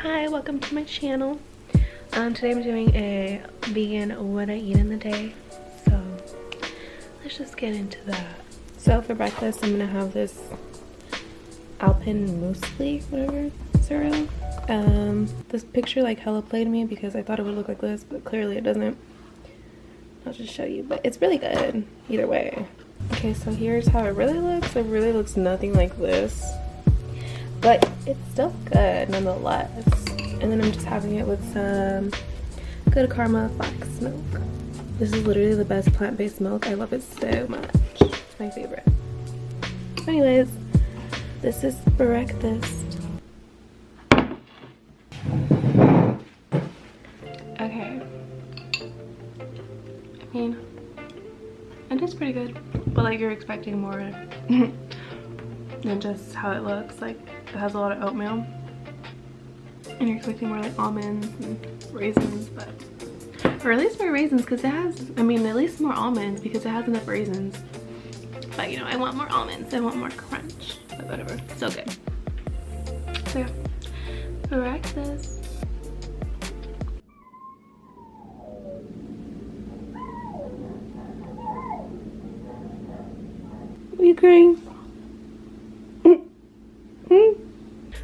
Hi, welcome to my channel. Today I'm doing a vegan what I eat in the day. So let's just get into that. So for breakfast I'm gonna have this Alpenmuesli, whatever cereal. This picture like hella played me because I thought it would look like this, but clearly it doesn't. I'll just show you, but it's really good either way. Okay, so here's how it really looks. It really looks nothing like this, but it's still good nonetheless. And then I'm just having it with some Good Karma flax milk. This is literally the best plant-based milk. I love it so much. It's my favorite. Anyways, this is breakfast. Okay. I mean, it is pretty good, but like you're expecting more than just how it looks. Like it has a lot of oatmeal and you're expecting more like almonds and raisins, but or at least more raisins because it has, I mean, at least more almonds because it has enough raisins. But you know, I want more almonds, I want more crunch, but whatever, still good. So yeah, breakfast. Are you crying?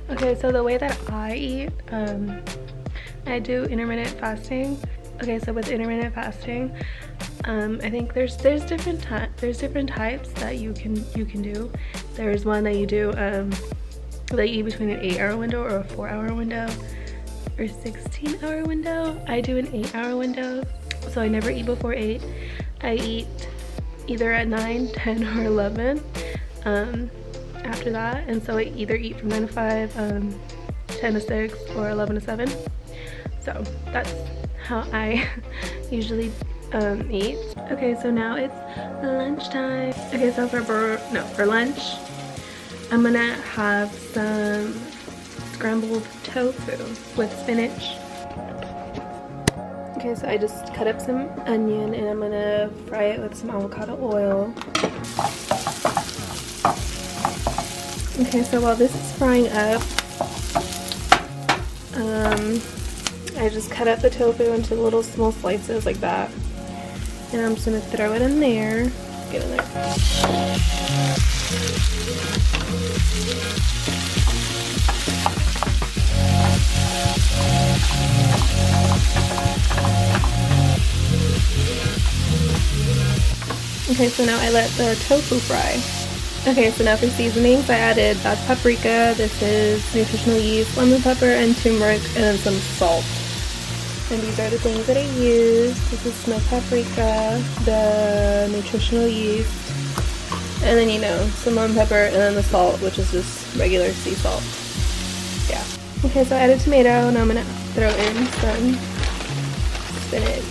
Okay, so the way that I eat, I do intermittent fasting. Okay, so with intermittent fasting, I think there's different types that you can do. There's one that you do that you eat between an 8-hour window or a 4-hour window or 16-hour window. I do an 8-hour window, so I never eat before 8. I eat either at 9, 10, or 11 after that, and so I either eat from 9 to 5, 10 to 6, or 11 to 7. So that's how I usually eat. Okay, so now it's lunchtime. Okay, so for lunch I'm gonna have some scrambled tofu with spinach. Okay, so I just cut up some onion and I'm gonna fry it with some avocado oil. Okay, so while this is frying up, I just cut up the tofu into little small slices like that. And I'm just gonna throw it in there. Get in there. Okay, so now I let the tofu fry. Okay, so now for seasonings, I added black paprika, this is nutritional yeast, lemon pepper, and turmeric, and then some salt. And these are the things that I use. This is smoked paprika, the nutritional yeast, and then, you know, some lemon pepper, and then the salt, which is just regular sea salt. Yeah. Okay, so I added tomato, and I'm gonna throw in some spinach.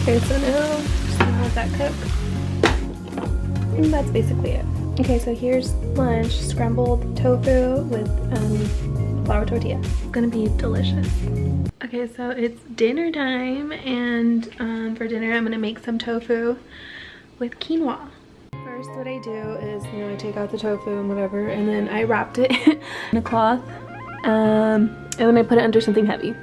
Okay, so now just gonna let that cook. And that's basically it. Okay, so here's lunch, scrambled tofu with flour tortilla. It's gonna be delicious. Okay, so it's dinner time, and for dinner I'm gonna make some tofu with quinoa. First, what I do is, you know, I take out the tofu and whatever, and then I wrapped it in a cloth, and then I put it under something heavy.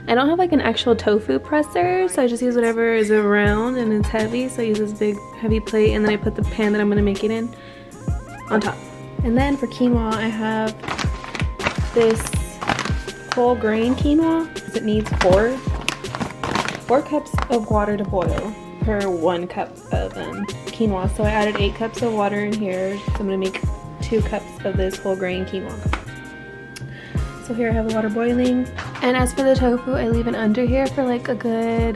I don't have like an actual tofu presser, so I just use whatever is around and it's heavy. So I use this big heavy plate, and then I put the pan that I'm gonna make it in on top. And then for quinoa, I have this whole grain quinoa. It needs 4 cups of water to boil per 1 cup of quinoa. So I added 8 cups of water in here. So I'm gonna make 2 cups of this whole grain quinoa. So here I have the water boiling. And as for the tofu, I leave it under here for like a good,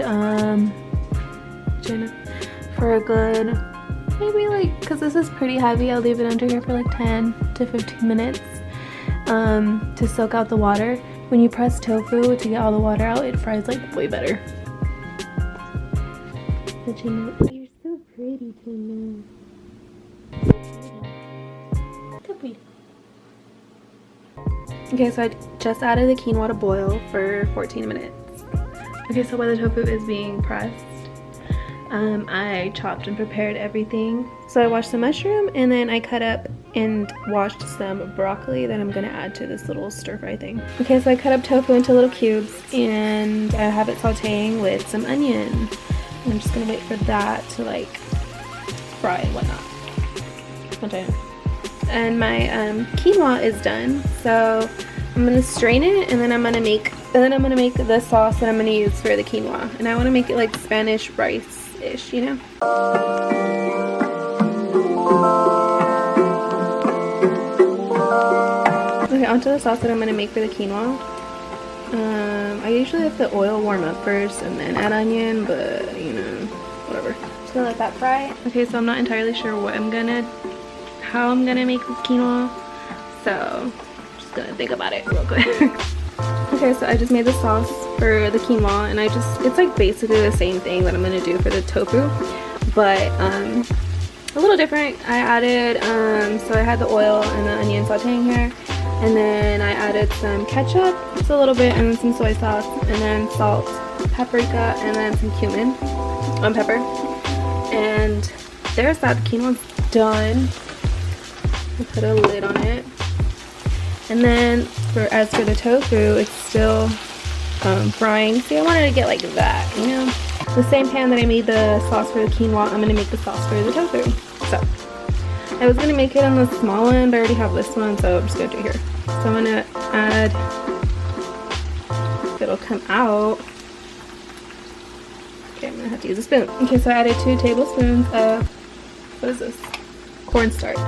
maybe like, cause this is pretty heavy, I'll leave it under here for like 10 to 15 minutes to soak out the water. When you press tofu to get all the water out, it fries like way better. But you know, you're so pretty, Tina. Okay, so I just added the quinoa to boil for 14 minutes. Okay, so while the tofu is being pressed, I chopped and prepared everything. So I washed the mushroom, and then I cut up and washed some broccoli that I'm gonna add to this little stir fry thing. Okay, so I cut up tofu into little cubes, and I have it sauteing with some onion. I'm just gonna wait for that to like fry and whatnot. And my quinoa is done, so I'm gonna strain it, and then I'm gonna make the sauce that I'm gonna use for the quinoa. And I want to make it like Spanish rice-ish, you know. Okay, onto the sauce that I'm gonna make for the quinoa. I usually have the oil warm up first and then add onion, but you know, whatever. Just gonna let that fry. Okay, so I'm not entirely sure how I'm gonna make this quinoa, so I'm just gonna think about it real quick. Okay, so I just made the sauce for the quinoa, and it's like basically the same thing that I'm gonna do for the tofu, but a little different. I added, so I had the oil and the onion sauteing here, and then I added some ketchup, just a little bit, and then some soy sauce, and then salt, paprika, and then some cumin, pepper. And there's that. The quinoa's done. I'll put a lid on it. And then as for the tofu, it's still frying. See, I wanted to get like that, you know? The same pan that I made the sauce for the quinoa, I'm gonna make the sauce for the tofu. So, I was gonna make it on the small one, but I already have this one, so I'm just gonna do it here. So I'm gonna add, it'll come out. Okay, I'm gonna have to use a spoon. Okay, so I added 2 tablespoons of, what is this? Cornstarch.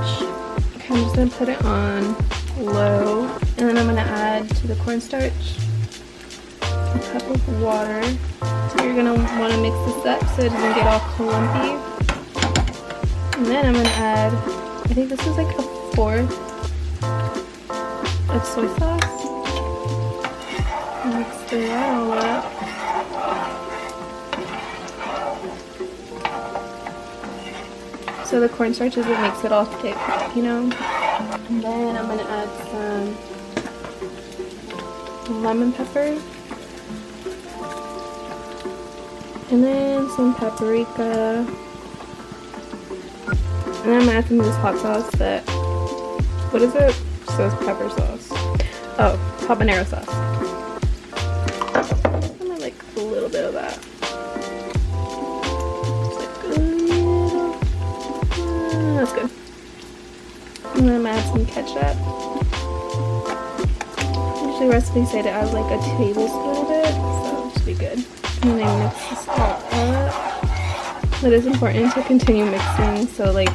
Okay, I'm just gonna put it on low, and then I'm gonna add to the cornstarch a cup of water. So you're gonna want to mix this up so it doesn't get all clumpy. And then I'm gonna add, I think this is like a 1/4 of soy sauce. Mix that all up. So the cornstarch is what makes it all thick, you know? And then I'm gonna add some lemon pepper. And then some paprika. And then I'm gonna add some of this hot sauce that, what is it? It says pepper sauce. Oh, habanero sauce. I'm gonna like a little bit of that. Just like a little. That's good. And then I'm gonna add some ketchup. Usually recipes say to add like a tablespoon of it, so it should be good. And then mix this all up. It is important to continue mixing so like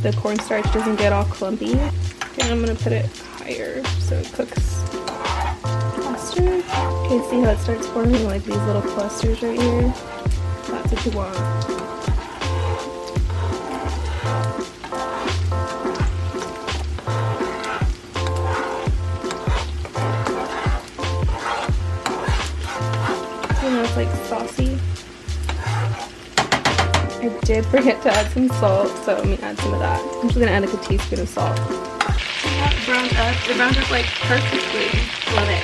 the cornstarch doesn't get all clumpy. Okay, I'm gonna put it higher so it cooks faster. Okay, see how it starts forming like these little clusters right here? That's what you want. It's like saucy. I did forget to add some salt, so let me add some of that. I'm just gonna add like a teaspoon of salt. That browned up. It browned up like perfectly. Love it.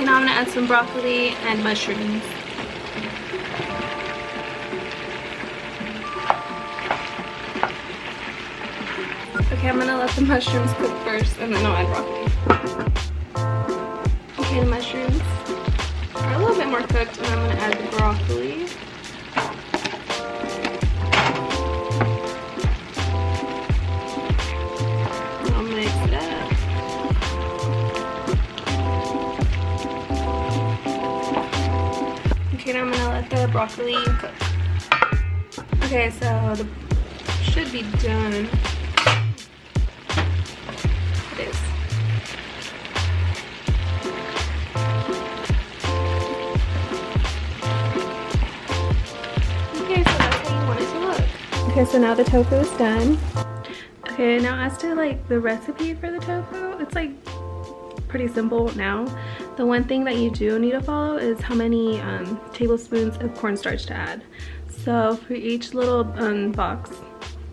Now I'm gonna add some broccoli and mushrooms. Okay, I'm gonna let the mushrooms cook first and then I'll add broccoli. Okay, the mushrooms are a little bit more cooked and I'm gonna add the broccoli. I'll mix it up. Okay, now I'm gonna let the broccoli cook. Okay, so the should be done. It is. Okay, so that's how you want it to look. Okay, so now the tofu is done. Okay, now as to like the recipe for the tofu, it's like pretty simple now. The one thing that you do need to follow is how many tablespoons of cornstarch to add. So for each little box,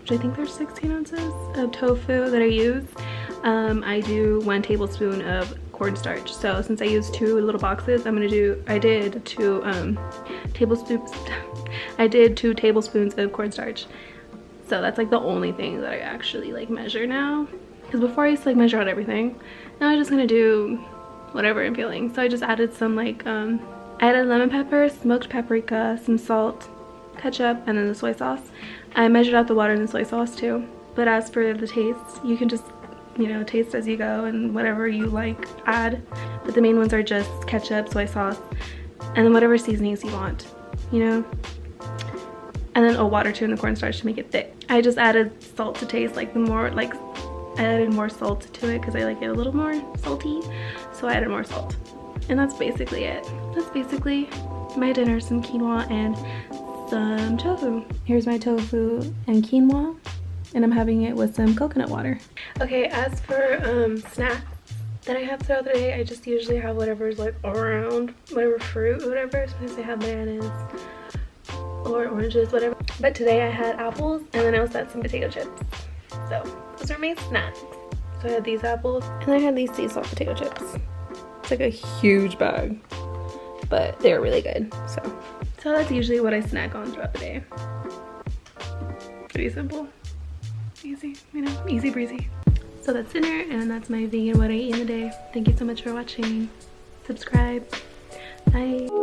which I think there's 16 ounces of tofu that I use, I do 1 tablespoon of cornstarch. So since I used 2 little boxes, I did 2 tablespoons of cornstarch. So that's like the only thing that I actually like measure now. Because before I used to like measure out everything. Now I'm just gonna do whatever I'm feeling. So I just added some like, I added lemon pepper, smoked paprika, some salt, ketchup, and then the soy sauce. I measured out the water in the soy sauce too. But as for the taste, you can just, you know, taste as you go and whatever you like add. But the main ones are just ketchup, soy sauce, and then whatever seasonings you want, you know? And then water too in the cornstarch to make it thick. I just added salt to taste, like I added more salt to it because I like it a little more salty. So I added more salt. And that's basically it. That's basically my dinner, some quinoa and some tofu. Here's my tofu and quinoa, and I'm having it with some coconut water. Okay, as for snacks that I have throughout the day, I just usually have whatever's like around, whatever fruit or whatever. Sometimes I have bananas or oranges, whatever. But today I had apples, and then I also had some potato chips. So those are my snacks. So I had these apples, and I had these sea salt potato chips. It's like a huge bag, but they're really good. So that's usually what I snack on throughout the day. Pretty simple, easy, you know, easy breezy. So that's dinner, and that's my vegan what I eat in the day. Thank you so much for watching. Subscribe. Bye.